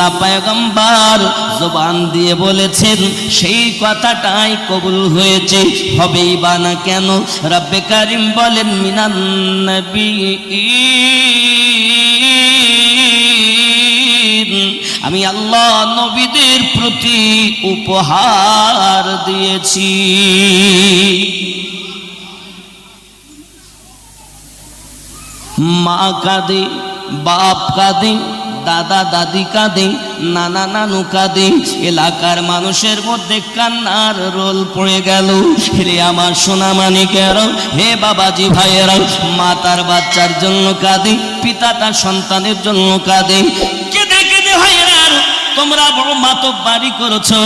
ঈসা পয়গম্বর জবান দিয়ে বলেছেন সেই কথাটাই কবুল হয়েছে, হবেই বা না কেন? রব্বে কারীম বলেন মিনান নবিয়্যিন, আমি আল্লাহ নবীদের প্রতি উপহার দিয়েছি। মা কাঁদে, বাপ কাঁদে, দাদা দাদি কাঁদে, নানা নানু কাঁদে, এলাকার মানুষের মধ্যে কান্নার রোল পড়ে গেল। হে আমার সোনা মানিকেরা, হে বাবাজি ভাইয়েরা, মা তার বাচ্চার জন্য কাঁদে, পিতা তার সন্তানের জন্য কাঁদে। কেঁদে কেঁদে ভাইয়েরা তোমরা বড় মাতব্বারি করেছো,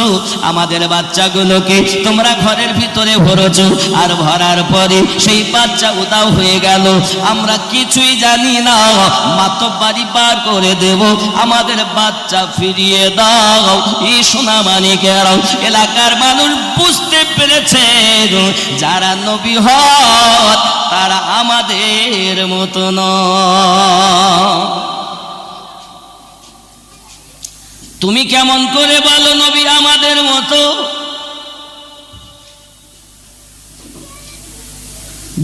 আমাদের বাচ্চাগুলোকে তোমরা ঘরের ভিতরে ভরেছো, আর ভরার পরে সেই বাচ্চা উদাও হয়ে গেল, আমরা কিছুই জানি না। মাতব্বারি পার করে দেব, আমাদের বাচ্চা ফিরিয়ে দাও। এই সোনা মানিকেরা, এলাকার মানুষ বুঝতে পেরেছে যারা নবী হয় তারা আমাদের মতো নয়। তুমি কেমন করে বলো নবী আমাদের মতো?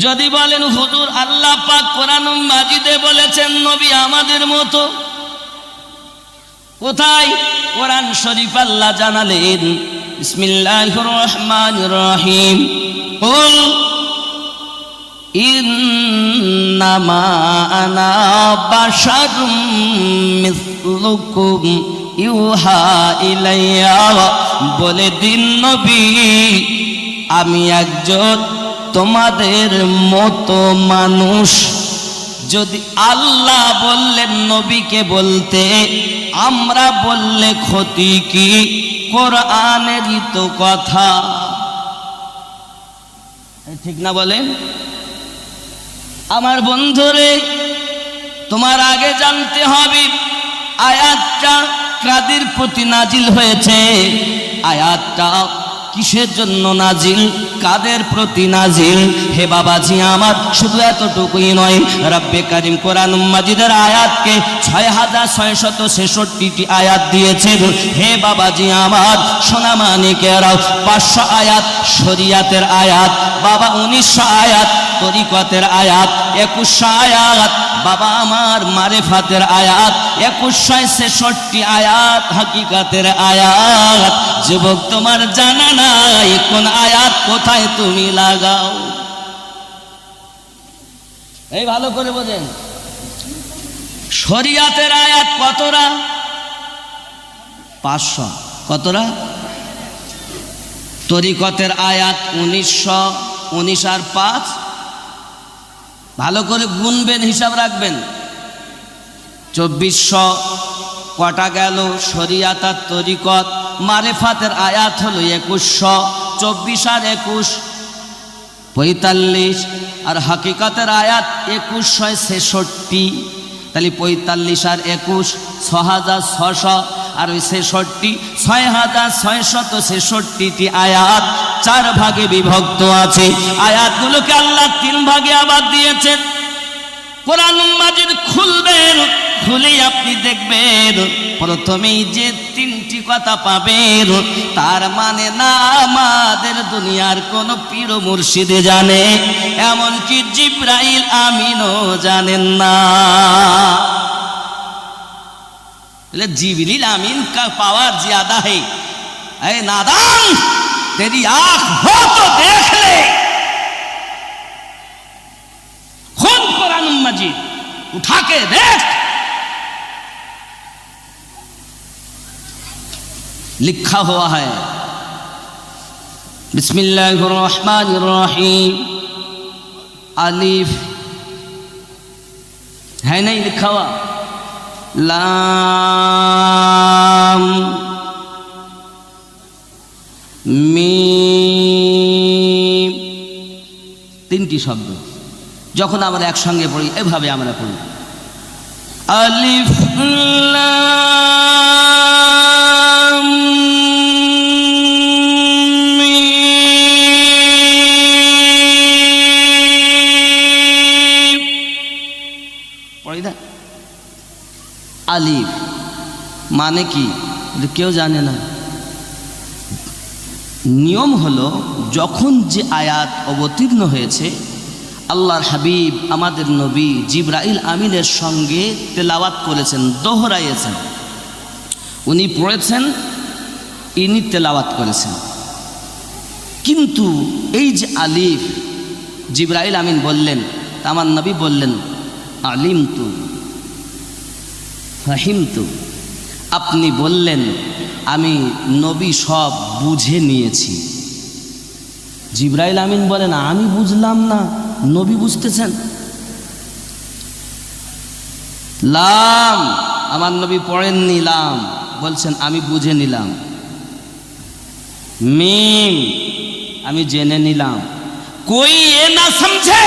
যদি বলেন হুজুর আল্লাহ পাক কোরআন মাজিদে বলেছেন নবী আমাদের মতো, কোথায়? কোরআন শরীফ আল্লাহ জানালেন বিসমিল্লাহির রহমানির রহিম, কুল ইন্নামা আনা বাশারুম মিসলুকুম ইউহা ইলাইয়া, বলে দিন নবী আমি একজন তোমাদের মতো মানুষ। যদি আল্লাহ বললেন নবীকে বলতে, আমরা বললে ক্ষতি কি? কোরআনেরই তো কথা, ঠিক না বলেন? আমার বন্ধুরে, তোমার আগে জানতে হবে আয়াতটা কাদের প্রতি নাজিল হয়েছে, আয়াতটা কিসের জন্য নাজিল, কাদের প্রতি নাজিল। হে বাবাজি আমার, শুধু এতটুকুই নয়, রব্বে কারীম কোরআন মাজিদের আয়াতকে 6666টি আয়াত দিয়েছেন। হে বাবাজি আমার সোনা মানিকেরা, 500 আয়াত শরিয়াতের আয়াত বাবা, 1900 আয়াত তরিকতের আয়াত, 2100 আয়াত বাবা আমার মারেফাতের আয়াত, 2166 আয়াত হাকিকাতের আয়াত। যুবক তোমার জানা নাই কোন আয়াত কোথায় তুমি লাগাও? এই ভালো করে বোঝেন, শরিয়াতের আয়াত কতরা? 500। কতরা? তরিকতের আয়াত 1900, 19 আর 5, ভালো করে গুনবেন, হিসাব রাখবেন। 2400 কটা গেল? শরিয়াত আর তরিকত মারেফাতের আয়াত হলো 2100, 24 আর 21 45, আর হাকিকাতের আয়াত 2166। তাহলে 45 আর 21 6600, আর ওই 66 6666টি আয়াত 4 ভাগে বিভক্ত আছে। আয়াতগুলোকে আল্লাহ 3 ভাগে আবার দিয়েছেন। কোরআন মাজিদ খুলবেন, খুলে আপনি দেখবেন প্রথমেই যে 3টি কথা পাবেন, তার মানে না আমাদের দুনিয়ার কোন পীর মুর্শিদে জানে, এমনকি জিবরাইল আমিনও জানেন না। जिब्रील आमीन का पावर ज्यादा है। ऐ नादान, तेरी आंख हो तो देख ले, खुद कुरान मजीद उठा के देख, लिखा हुआ है बिस्मिल्लाहिर रहमानिर रहीम, अलिफ है नहीं लिखा हुआ, लाम মিম, 3টি শব্দ। যখন আমরা একসঙ্গে পড়ি এভাবে আমরা পড়ি, আলিফ লাম মিম, পড়ি না? আলিফ মানে কি কেউ জানে না। নিয়ম হলো যখন যে আয়াত অবতীর্ণ হয়েছে আল্লাহর হাবিব আমাদের নবী জিবরাইল আমিনের সঙ্গে তেলাওয়াত করেছেন, দোহরাইয়েছেন। উনি পড়েছেন, ইনি তেলাওয়াত করেছেন। কিন্তু এই যে আলিফ জিবরাইল আমিন বললেন, আমার নবী বললেন আলিমতু ফাহিমতু, আপনি বললেন আমি নবী সব বুঝে নিয়েছি। জিবরাইল আমিন বলেন আমি বুঝলাম না, নবী বুঝতেছেন। লাম, আমার নবী পড়েননি লাম, বলছেন আমি বুঝে নিলাম। মিম, আমি জেনে নিলাম। कोई ये ना समझे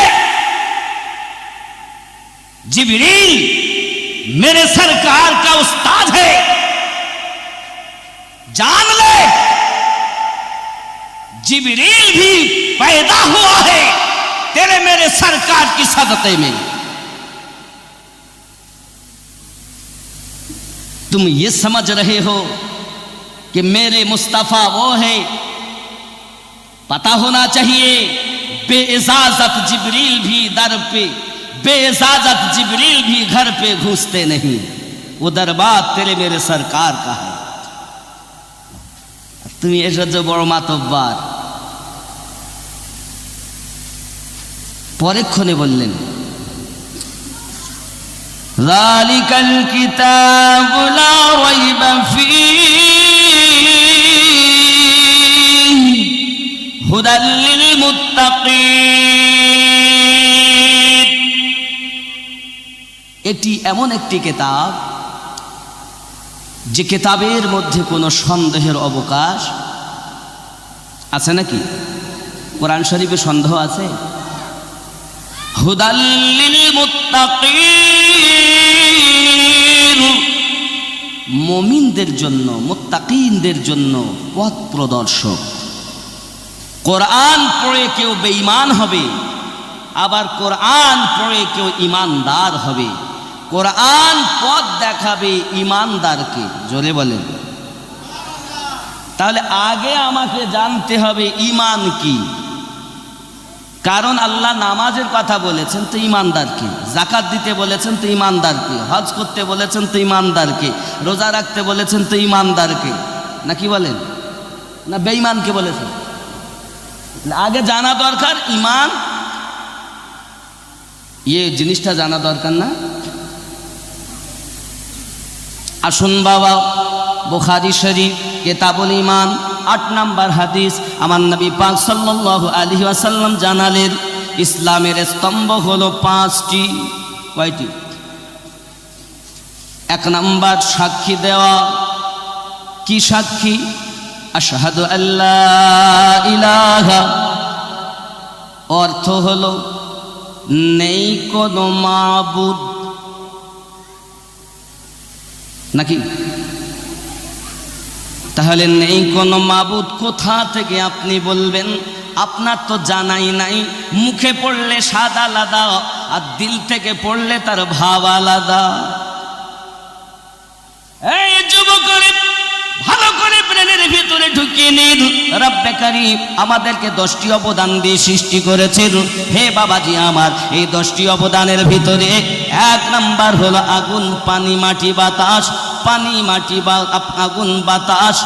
जिब्रील मेरे सरकार का उस्ताद है, जान ले जिब्रील भी पैदा हुआ है तेरे मेरे सरकार की सदक़े में। तुम ये समझ रहे हो कि मेरे मुस्तफा वो है, पता होना चाहिए बेइजाजत जिब्रील भी दर पे, बेइजाजत जिब्रील भी घर पे घुसते नहीं, वो दरबार तेरे मेरे सरकार का है। তুমি এসেছো বড় মাতব্বার। পরেক্ষণে বললেন যালিকাল কিতাবু লা রাইবা ফীহি হুদাল লিল মুত্তাকিন। এটি এমন একটি কিতাব যে কিতাবের মধ্যে কোনো সন্দেহের অবকাশ আছে নাকি? কোরআন শরীফে সন্দেহ আছে? হুদাল লিল মুত্তাকিন, মুমিনদের জন্য, মুত্তাকিনদের জন্য পথ প্রদর্শক। কোরআন পড়ে কেউ বেঈমান হবে, আবার কোরআন পড়ে কেউ ঈমানদার হবে। কোরআন পথ দেখাবে ঈমানদারকে। জোরে বলেন। তাহলে আগে আমাকে জানতে হবে ঈমান কি। কারণ আল্লাহ নামাজের কথা বলেছেন তো ঈমানদারকে, যাকাত দিতে বলেছেন তো ঈমানদারকে, হজ করতে বলেছেন তো ঈমানদারকে, রোজা রাখতে বলেছেন তো ঈমানদারকে, না কি বলেন? না বেঈমানকে বলেছেন? আগে জানা দরকার ঈমান, ইয়ে জিনিসটা জানা দরকার না? আসুন বাবা, বুখারী শরীফ কিতাবুল ঈমান 8 নম্বর হাদিস, আমার নবী পাক সাল্লাল্লাহু আলাইহি ওয়াসাল্লাম জানালেন ইসলামের স্তম্ভ হলো 5টি। কয়টি? 1 নম্বর সাক্ষী দেওয়া। কি সাক্ষী? আশহাদু আল্লা ইলাহা, অর্থ হলো নেই কোনো মাবুদ, নাকি? তাহলে নেই কোনো মাবুদ কোথা থেকে আপনি বলবেন? আপনার তো জানাই নাই। মুখে পড়লে স্বাদ আলাদা, আর দিল থেকে পড়লে তার ভাব আলাদা। এই যুবকরে ভালো করে ব্রেনের ভিতরে ঢুকিয়ে নিন। রব্বে কারীম আমাদেরকে 10টি অবদান দিয়ে সৃষ্টি করেছেন। হে বাবাজি আমার, এই 10টি অবদানের ভিতরে 1 নাম্বার হলো আগুন, পানি, মাটি, বাতাস। পানি, মাটি, আগুন, বাতাস।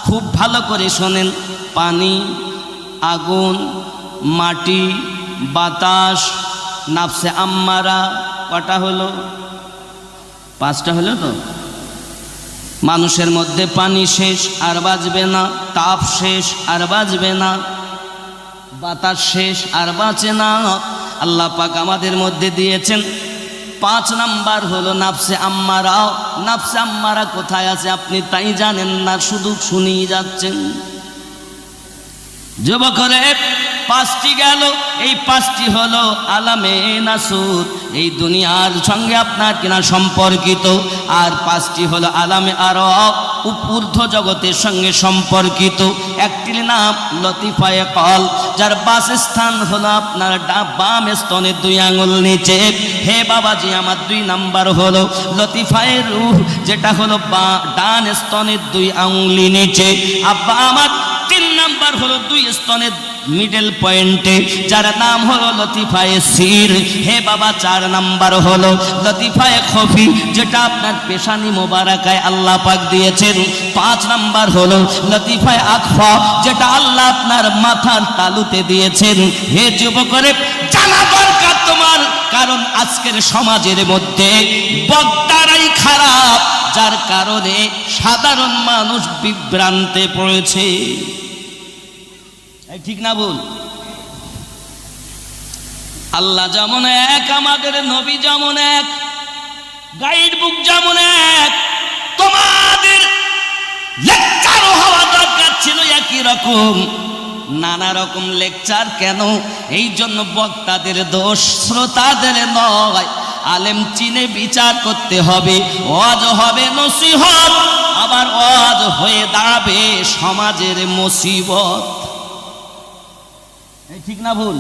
খুব ভালো করে শোনেন, পানি, আগুন, মাটি, বাতাস, নাফসে আম্মারা। কটা হলো? 5টা হলো তো। মানুষের মধ্যে পানি শেষ আর বাঁচবে না, তাপ শেষ আর বাঁচবে না, বাতাস শেষ আর বাঁচে না। আল্লাহ পাক আমাদের মধ্যে দিয়েছেন 5 নাম্বার হলো নাফসে আম্মারা। নাফসে আম্মারা কোথায় আছে আপনি তাই জানেন না, শুধু শুনিয়ে যাচ্ছেন। যুবকরে 5টি গেল, এই 5টি হলো আলামে নাসুর, এই দুনিয়ার সঙ্গে আপনার কিনা সম্পর্কিত। আর 5টি হলো আলামে আরব, ঊর্ধ্ব জগতের সঙ্গে সম্পর্কিত। একটির নাম লতিফায়ে কল, যার বাসস্থান হলো আপনার বাম স্তনের 2 আঙুল নিচে। হে বাবাজি, আমার 2 নাম্বার হলো লতিফায়ে রূহ, যেটা হলো ডান স্তনের 2 আঙুলি নিচে। আব্বা আমার 3 নাম্বার হলো 2 স্তনের মিডল পয়েন্টে, যার নাম হলো লতিফায়ে সির। হে বাবা, 4 নাম্বার হলো লতিফায়ে খফি, যেটা আপনার পেশানি মোবারকায় আল্লাহ পাক দিয়েছেন। 5 নাম্বার হলো লতিফায়ে আকফা, যেটা আল্লাহ আপনার মাথার তালুতে দিয়েছেন। হে যুবকরে, জানা দরকার তোমার, কারণ আজকের সমাজের মধ্যে বক্তারাই খারাপ, যার কারণে সাধারণ মানুষ বিভ্রান্তে পড়েছে। ঠিক না ভুল? আল্লাহ যেমন এক, আমাদের নবী যেমন এক, গাইড বুক যেমন এক, তোমাদের লেকচারও হওয়া দরকার ছিল একই রকম। নানা রকম লেকচার কেন? এই জন্য বক্তাদের দোষ, শ্রোতাদের নয়। আলেম চিনে বিচার করতে হবে। ওয়াজ হবে নসিহত, আবার ওয়াজ হয়ে দাঁড়াবে সমাজের মুসিবত। ঠিক না ভুল?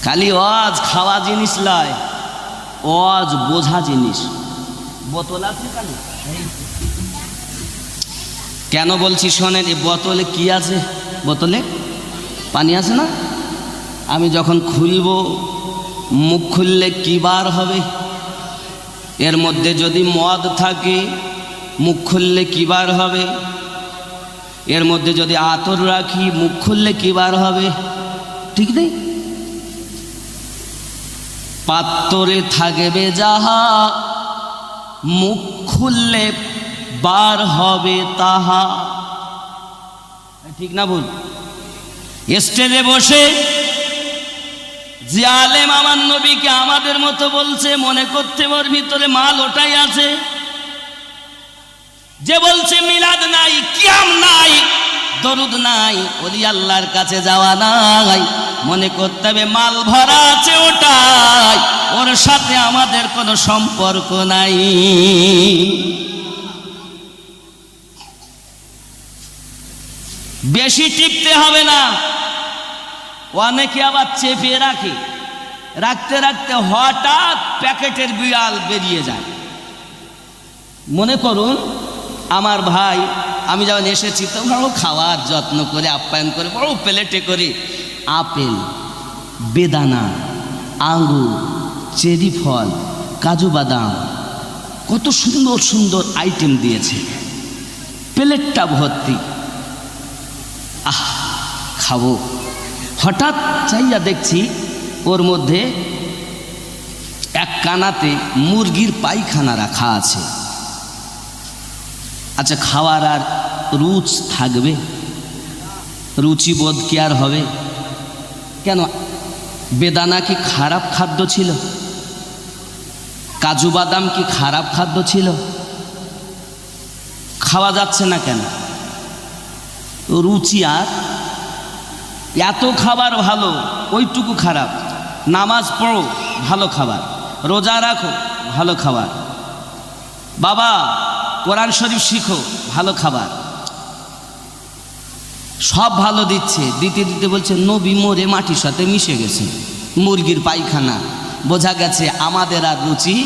খালি ওয়াজ খাওয়া জিনিস লয়, ওয়াজ বোঝা জিনিস। বোতল আছে কেন বলছি শোনেন, এই বোতলে কি আছে? বোতলে পানি আছে না? আমি যখন খুলবো, মুখ খুললে কি বার হবে? এর মধ্যে যদি মদ থাকে, মুখ খুললে কি বার হবে? এর মধ্যে যদি আতর রাখি, মুখ খুললে কি বার হবে? ঠিক নেই? পাত্রে থাকবে যাহা, মুখ খুললে বার হবে তাহা। ঠিক না ভুল? স্টেজে বসে যে আলেম আমার নবীকে আমাদের মতো বলছে, মনে করতে ওর ভিতরে মাল ওটাই আছে। যে বলছে মিলাদ নাই, কিয়াম নাই, দরুদ নাই, ওলি আল্লাহর কাছে যাওয়া নাই, মনে করতে হবে মাল ভরা আছে ওটাই, ওর সাথে আমাদের কোনো সম্পর্ক নাই। বেশি টিপতে হবে না। অনেকে আবার চেপে রাখে, রাখতে রাখতে হঠাৎ প্যাকেটের বিড়াল বেরিয়ে যায়। মনে করুন আমার ভাই, আমি যখন এসেছি তো বড় খাওয়ার যত্ন করে আপ্যায়ন করে, বড় প্লেটে করে আপেল, বেদানা, আঙ্গুর, চেরি ফল, কাজু বাদাম, কত সুন্দর সুন্দর আইটেম দিয়েছে, প্লেটটা ভর্তি। আহ, খাবো। হঠাৎ চাইয়া দেখছি ওর মধ্যে এক কানাতে মুরগির পায়খানা রাখা আছে। আচ্ছা, খাওয়ার আর রুচ থাকবে? রুচিবোধ কি আর হবে? কেন? বেদানা কি খারাপ খাদ্য ছিল? কাজু বাদাম কি খারাপ খাদ্য ছিল? খাওয়া যাচ্ছে না কেন? রুচি আর। এত খাবার ভালো, ওইটুকু খারাপ। নামাজ পড়ো, ভালো খাবার। রোজা রাখো, ভালো খাবার। বাবা কোরআন শরীফ শিখো, ভালো খাবার। সব ভালো দিচ্ছে, দিতে দিতে বলছে নবী মরে মাটির সাথে মিশে গেছে, মুরগির পায়খানা। বোঝা গেছে আমাদের আর রুচি।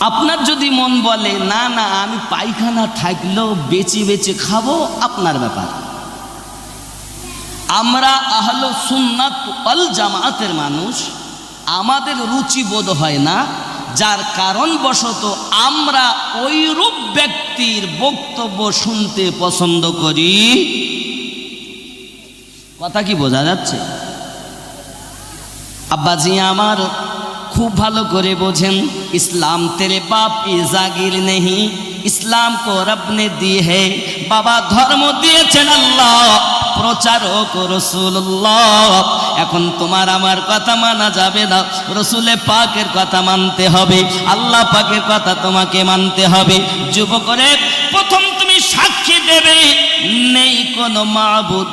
আপনার যদি মন বলে না না আমি পায়খানা থাকলেও বেঁচে বেঁচে খাবো, আপনার ব্যাপার। আমরা আহলে সুন্নাত ওয়াল জামাতের মানুষ, আমাদের রুচি বোধ হয় না, যার কারণবশত আমরা ওইরূপ ব্যক্তির বক্তব্য শুনতে পছন্দ করি। কথা কি বোঝা যাচ্ছে? আব্বাজি আমার খুব ভালো করে বোঝেন, ইসলাম তেরে বাপ কি জাগির নেই, ইসলাম কো রব নে दी है। বাবা ধর্ম দিয়েছেন আল্লাহ, প্রচারক রাসূলুল্লাহ। এখন তোমার আমার কথা মানা যাবে না, রাসূলে পাকের কথা মানতে হবে, আল্লাহ পাকের কথা তোমাকে মানতে হবে। যুবকরে, প্রথম তুমি সাক্ষী দেবে নেই কোনো মাবুদ।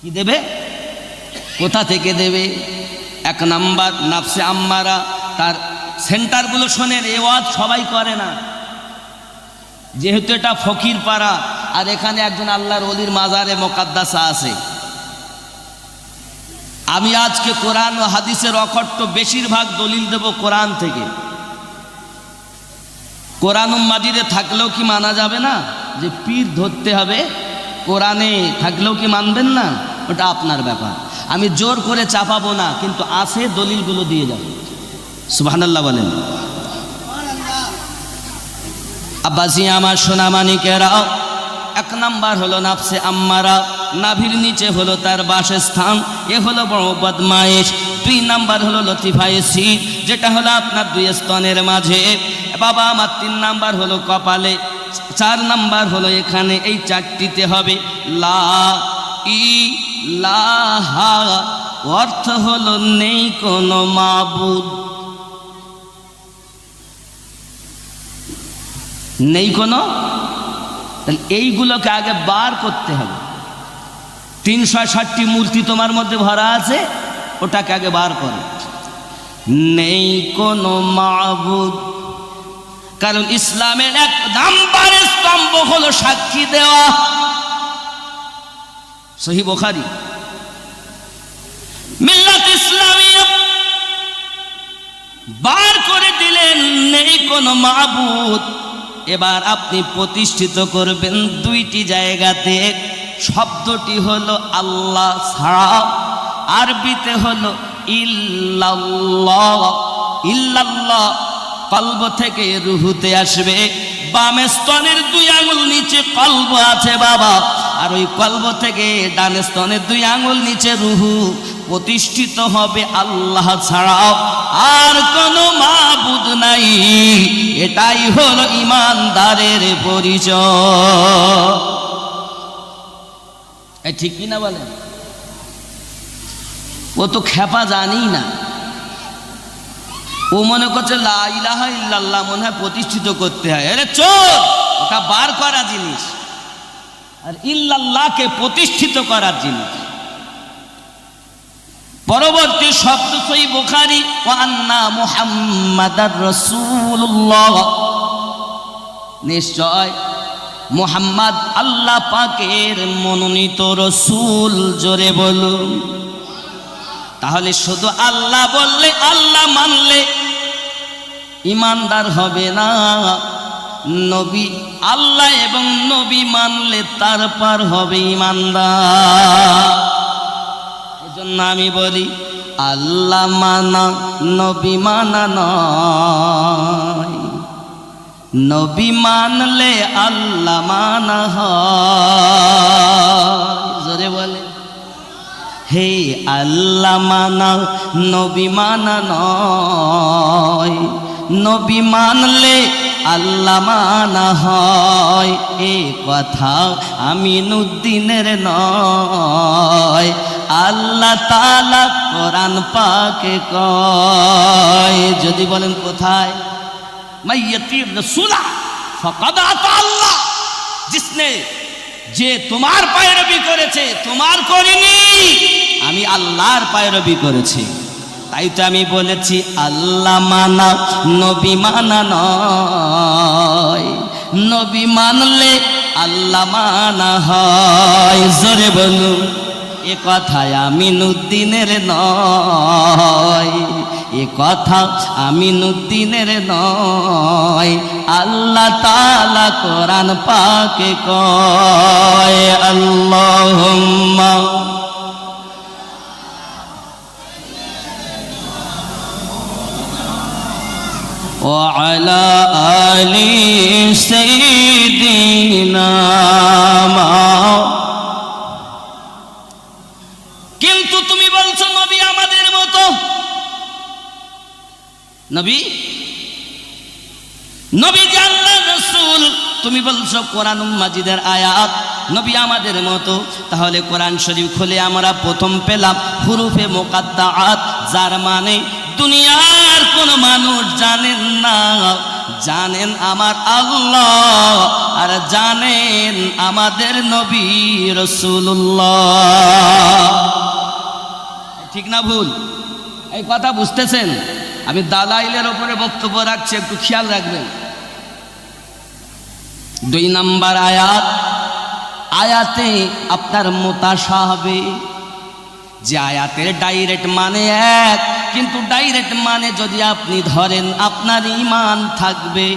কি দেবে? কোথা থেকে দেবে? এক নাম্বার নাফসে আম্মারা, তার সেন্টারগুলো শোনেন, এ ওয়াজ সবাই করে না, যেহেতু এটা ফকির পাড়া আর এখানে একজন আল্লাহর ওলির মাজারে মোকাদ্দাসা আছে। আমি আজকে কোরআন ও হাদিসের অখট্ট বেশিরভাগ দলিল দেব কোরআন থেকে। কোরআন মাজিদে থাকলেও কি মানা যাবে না যে পীর ধরতে হবে? কোরআনে থাকলেও কি মানবেন না? ওটা আপনার ব্যাপার, আমি জোর করে চাপাবো না, কিন্তু আছে দলিলগুলো দিয়ে যাবে। সুবহানাল্লাহ বলেন। আব্বাসি আমার সোনা মানিকেরাও, এক নাম্বার হলো নাফসে আম্মারা, নাভির নিচে হলো তার বাসস্থান, এ হলো বড় বদমাইশ। 2 নাম্বার হলো লতিফায়েসি, যেটা হলো আপনার 2 স্তনের মাঝে। বাবা আমার 3 নাম্বার হলো কপালে, 4 নাম্বার হলো এখানে, এই 4টিতে হবে লা ইলাহা, অর্থ হলো নেই কোনো মাবুদ, নেই কোনো। তাহলে এইগুলোকে আগে বার করতে হবে। 360টি মূর্তি তোমার মধ্যে ভরা আছে, ওটাকে আগে বার করো। নেই কোনো মাবুদ, কারণ ইসলামের 1 নাম্বার স্তম্ভ হলো সাক্ষী দেওয়া। সহিহ বুখারী, মিল্লাত ইসলামিয়া বার করে দিলেন নেই কোনো মাবুদ। এবার আপনি প্রতিষ্ঠিত করবেন 2টি জায়গাতে। শব্দটি হলো আল্লাহ ছাড়া, আরবিতে হলো ইল্লাল্লাহ। ইল্লাল্লাহ কলব থেকে রুহুতে আসবে। বাম স্তনের 2 আঙ্গুল নিচে কলব আছে বাবা, আর ওই কলব থেকে ডান স্তনের 2 আঙ্গুল নিচে রুহু। প্রতিষ্ঠিত হবে আল্লাহ ছাড়া আর কোনো মাবুদ নাই। এটাই হলো ইমানদারের পরিচয়। ঠিক কিনা বলেন? ও তো খেপা জানি না, ও মনে করছে লা ইলাহা ইল্লাল্লাহ মনে হয় প্রতিষ্ঠিত করতে হয়। আরে চোর, ওটা বার করা জিনিস, আর ইল্লাল্লাহকে প্রতিষ্ঠিত করার জিনিস। পরবর্তী শব্দ সহিহ বুখারী, ওয়া আন্না মুহাম্মাদার রাসূলুল্লাহ, নিশ্চয় মুহাম্মদ আল্লাহ পাকের মনোনীত রসূল। জোরে বলুন। তাহলে শুধু আল্লাহ বললে, আল্লাহ মানলে ইমানদার হবে না, নবী আল্লাহ এবং নবী মানলে তারপর হবে ইমানদার। এজন্য আমি বলি আল্লাহ মানা নবী মানা নয়, নবী মানলে আল্লাহ মানা হয়। জোরে বলে, হে আল্লাহ মানা নবী মানা নয়, নবী মানলে আল্লাহ মানা হয়। এ কথা আমিনুদ্দিনের নয়, আল্লাহ তাআলা কোরআন পাকে কয়। যদি বলেন কোথায়? মাইয়াতির রাসূলা ফাকাদ আতা আল্লাহ, जिसने যে তোমার পায়রবি করেছে, তোমার করিনি, আমি আল্লাহর পায়রবি করেছি। তাই তো আমি বলেছি আল্লাহ মানা নবী মানা নয়, নবী মানলে আল্লাহ মানা হয়। জোরে বলুন। এ কথায় আমিনুদ্দিনের নয়, এ কথা আমিনুদ্দিনের নয়, আল্লাহ তাআলা কোরআন পাকে কয়। আল্লাহুম্মা ওয়া আলা আলি সাইয়্যিদিনা। কিন্তু তুমি বলছো নবী আমাদের মতো, নবী নবী যে আল্লাহর রাসূল, তুমি বলছো কোরআন মাজিদের আয়াত নবী আমাদের মতো। তাহলে কোরআন শরীফ খুলে আমরা প্রথম পেলাম হুরুফে মুকাত্তাআত, যার মানে দুনিয়ার কোন মানুষ জানেন না, জানেন আমার আল্লাহ আর জানেন আমাদের নবী রাসূলুল্লাহ। ঠিক না ভুল? এই কথা বুঝতেছেন? আমি দালাইলের ওপরে বক্তব্য রাখছি, একটু খেয়াল রাখবেন। 2 নাম্বার আয়াতে আপনার মুতাশা হবে। যে আয়াতের ডাইরেক্ট মানে এক, কিন্তু ডাইরেক্ট মানে যদি আপনি ধরেন আপনার ঈমান থাকবে।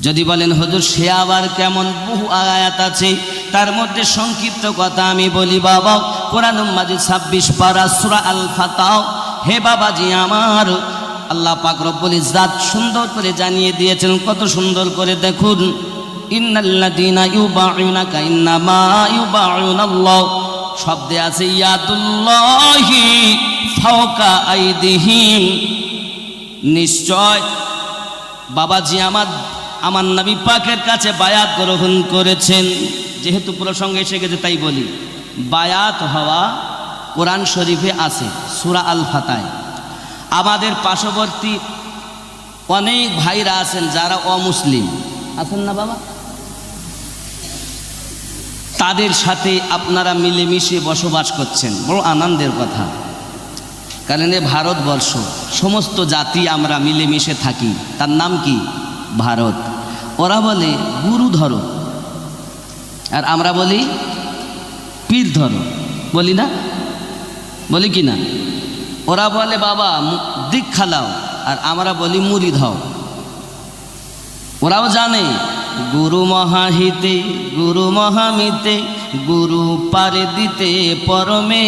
যদি বলেন হুজুর সে আবার কেমন? বহু আয়াত আছে, তার মধ্যে সংক্ষিপ্ত কথা আমি বলি বাবা। কোরআন মাজিদ 26 পারা সূরা আল ফাতহ। হে বাবাজি আমার, আল্লাহ পাক রব্বুল ইজ্জাত সুন্দর করে জানিয়ে দিয়েছেন, কত সুন্দর করে দেখুন। ইন্নাল্লাযীনা ইউবাউনাকা ইন্নামা ইউবাউনাল্লাহ, শব্দে আছে ইয়াদুল্লাহি ফাওকা আইদিহিম। নিশ্চয় বাবাজি আমার নবী পাকের কাছে বায়াত গ্রহণ করেছেন। যেহেতু প্রসঙ্গে এসে গেছে তাই বলি, বায়াত হওয়া কোরআন শরীফে আছে সূরা আল ফাতহায়। আমাদের পার্শ্ববর্তী অনেক ভাইরা আছেন যারা অমুসলিম আছেন না বাবা, তাদের সাথে আপনারা মিলেমিশে বসবাস করছেন, বড় আনন্দের কথা। কারণ এ ভারতবর্ষ, সমস্ত জাতি আমরা মিলেমিশে থাকি, তার নাম কি? ভারত। ওরা বলে গুরু ধরো, আর আমরা বলি পীর ধরো, বলি না? বলি কি না? ওরা বলে বাবা দীক্ষা লাও, আর আমরা বলি মুরিদ হও। ওরাও জানে গুরু মহাহিতে গুরু মহামিতে গুরু পারে দিতে পরমে,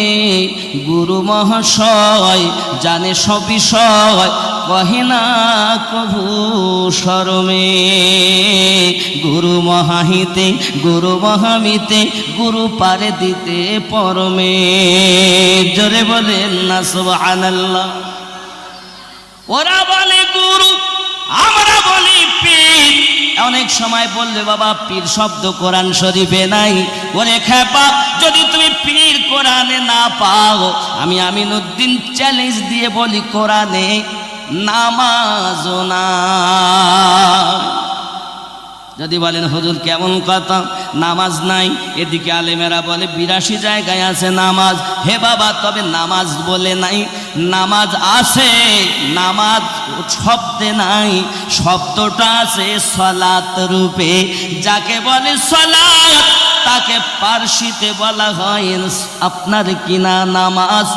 গুরু মহাশয় জানে সব বিষয় কহে না কভু শরমে। গুরু মহাহিতে গুরু মহামিতে গুরু পারে দিতে পরমে। জোরে বলেন না সুবহানাল্লাহ। ওরা বলে গুরু, আমরা বলি পীর। অনেক সময় বললে বাবা পীর শব্দ কোরআন শরীফে নাই। ওরে খেপা, যদি তুমি পীর কোরআনে না পাও, আমি আমিনউদ্দিন চ্যালেঞ্জ দিয়ে বলি কোরআনে নামাজও না। যদি বলেন হুজুর কেমন কথা, নামাজ নাই, এদিকে আলেমেরা বলে 82 জায়গায় আছে নামাজ। হে বাবা, তবে নামাজ বলে নাই, নামাজ আছে, নামাজ শব্দে নাই, শব্দটা আছে সালাত রূপে। যাকে বলে সালাত তাকে পারসিতে বলা হয় আপনার কিনা নামাজ।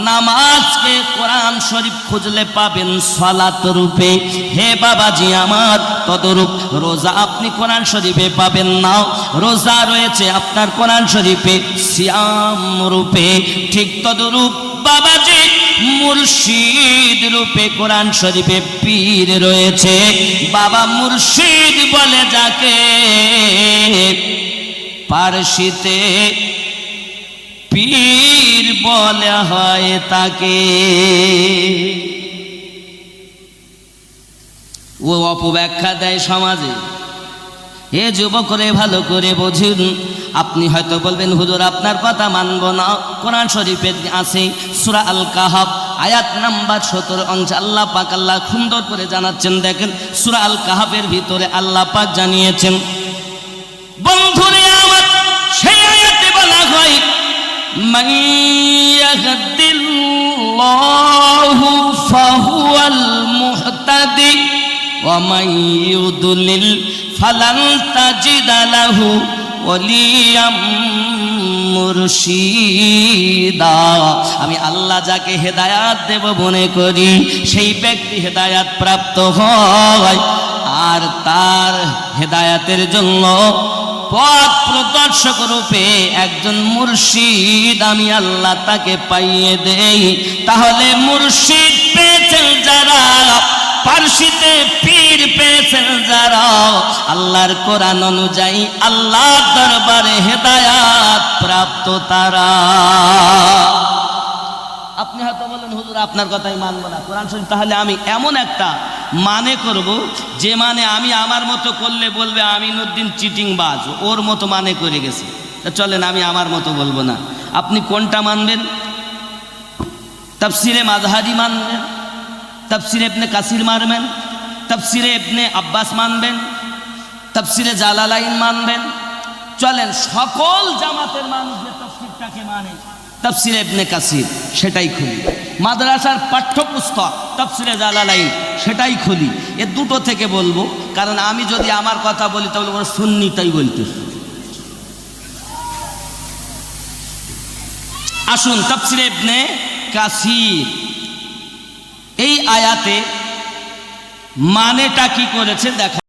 নামাজকে কোরআন শরীফ খুঁজলে পাবেন সালাত রূপে। হে বাবাজি আমার, তদরূপ রোজা আপনি কোরআন শরীফে পাবেন না, রোজা রয়েছে আপনার কোরআন শরীফে সিয়াম রূপে। ঠিক তদরূপ বাবাজি মুর্শিদ রূপে কোরআন শরীফে পীর রয়েছে। বাবা মুর্শিদ বলে যাকে, পারসিতে পীর বলা হয় তাকে। ও অপব্যাখ্যা দেয় সমাজে। হে যুবক রে, ভালো করে বুঝুন। আপনি হয়তো বলবেন হুজুর আপনার কথা মানব না, কোরআন শরীফে আছে সূরা আল কাহাফ আয়াত নাম্বার 17 অংশে আল্লাহ পাক আল্লাহ সুন্দর করে জানাচ্ছেন। দেখেন সূরা আল কাহাফের ভিতরে আল্লাহ পাক জানিয়েছেন, বন্ধুরে আমার, সেই আয়াতে বলা হয় মান ইয়াহদিল্লাহু ফাহুয়াল মুহতাদি ওয়া মান ইউদলিল ফালান তাজিদা লাহু ওয়ালিয়াম মুরশিদা। আমি আল্লাহ যাকে হেদায়াত দেব মনে করি, সেই ব্যক্তি হেদায়াত প্রাপ্ত হয়, আর তার হেদায়াতের জন্য পথ প্রদর্শক রূপে একজন মুর্শিদ আমি আল্লাহ তাকে পাইয়ে দেই। তাহলে মুর্শিদ পেয়েছেন যারা, পারসিতে পীর পেয়েছেন যারা, আল্লাহর কোরআন অনুযায়ী আল্লাহর দরবারে হেদায়াত প্রাপ্ত তারা। আপনি হয়তো বলেন হুজুর আপনার কথাই মানব না কোরআন শরীফ, তাহলে আমি এমন একটা মানে করব যে মানে আমি আমার মতো করলে বলবে আমিনউদ্দিন চিটিংবাজ, ওর মতো মানে করে গেছে। চলেন আমি আমার মতো বলবো না। আপনি কোনটা মানবেন? তাফসিরে মাযহারি মানবেন, তাফসিরে ইবনে কাসির মানবেন, তাফসিরে ইবনে আব্বাস মানবেন, তাফসিরে জালালাইন মানবেন। চলেন সকল জামাতের মানুষ যে তাফসিরটাকে মানে তাফসিরে ইবনে কাসির, সেটাই খুলি। মাদ্রাসার পাঠ্যপুস্তক তাফসিরে জালালাইন, সেটাই খুলি। এ দুটো থেকে বলবো, কারণ আমি যদি আমার কথা বলি তাহলে ওরা সুন্নি তাই বলতেছে। আসুন তাফসিরে ইবনে কাসির, এই আয়াতে মানেটা কি করেছে দেখা।